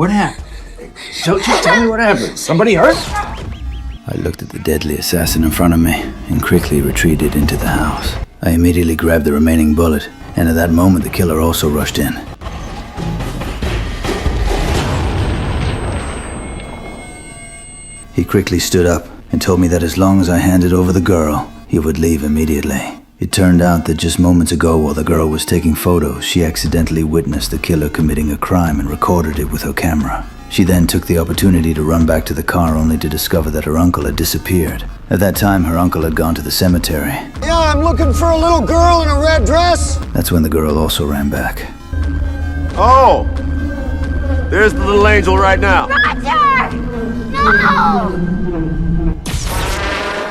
What happened? Just tell me what happened. Somebody hurt? I looked at the deadly assassin in front of me and quickly retreated into the house. I immediately grabbed the remaining bullet, and at that moment the killer also rushed in. He quickly stood up and told me that as long as I handed over the girl, he would leave immediately. It turned out that just moments ago, while the girl was taking photos, she accidentally witnessed the killer committing a crime and recorded it with her camera. She then took the opportunity to run back to the car only to discover that her uncle had disappeared. At that time, her uncle had gone to the cemetery. Yeah, I'm looking for a little girl in a red dress. That's when the girl also ran back. Oh! There's the little angel right now. Roger! No!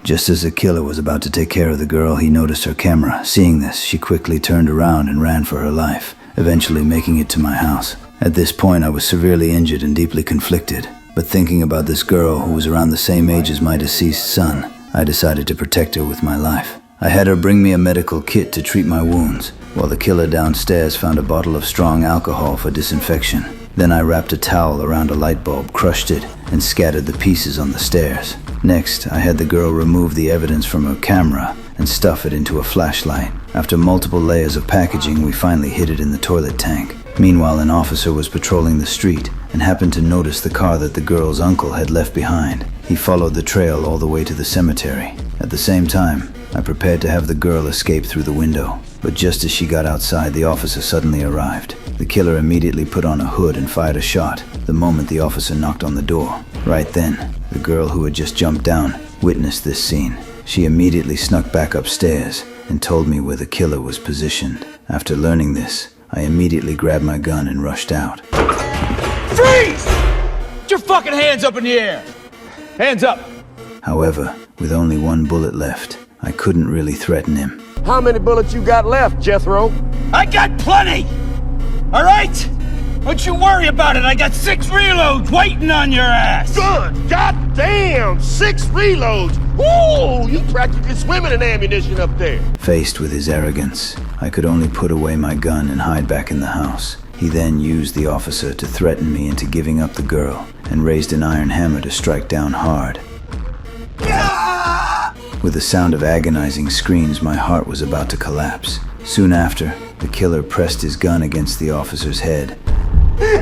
Just as the killer was about to take care of the girl, he noticed her camera. Seeing this, she quickly turned around and ran for her life, eventually making it to my house. At this point, I was severely injured and deeply conflicted. But thinking about this girl who was around the same age as my deceased son, I decided to protect her with my life. I had her bring me a medical kit to treat my wounds, while the killer downstairs found a bottle of strong alcohol for disinfection. Then I wrapped a towel around a light bulb, crushed it, and scattered the pieces on the stairs. Next, I had the girl remove the evidence from her camera and stuff it into a flashlight. After multiple layers of packaging, we finally hid it in the toilet tank. Meanwhile, an officer was patrolling the street and happened to notice the car that the girl's uncle had left behind. He followed the trail all the way to the cemetery. At the same time, I prepared to have the girl escape through the window. But just as she got outside, the officer suddenly arrived. The killer immediately put on a hood and fired a shot the moment the officer knocked on the door. Right then, the girl who had just jumped down witnessed this scene. She immediately snuck back upstairs and told me where the killer was positioned. After learning this, I immediately grabbed my gun and rushed out. Freeze! Get your fucking hands up in the air! Hands up! However, with only one bullet left, I couldn't really threaten him. How many bullets you got left, Jethro? I got plenty! All right? Don't you worry about it. I got 6 reloads waiting on your ass. Good goddamn! 6 reloads! Woo! You practically swimming in ammunition up there. Faced with his arrogance, I could only put away my gun and hide back in the house. He then used the officer to threaten me into giving up the girl and raised an iron hammer to strike down hard. With the sound of agonizing screams, my heart was about to collapse. Soon after, the killer pressed his gun against the officer's head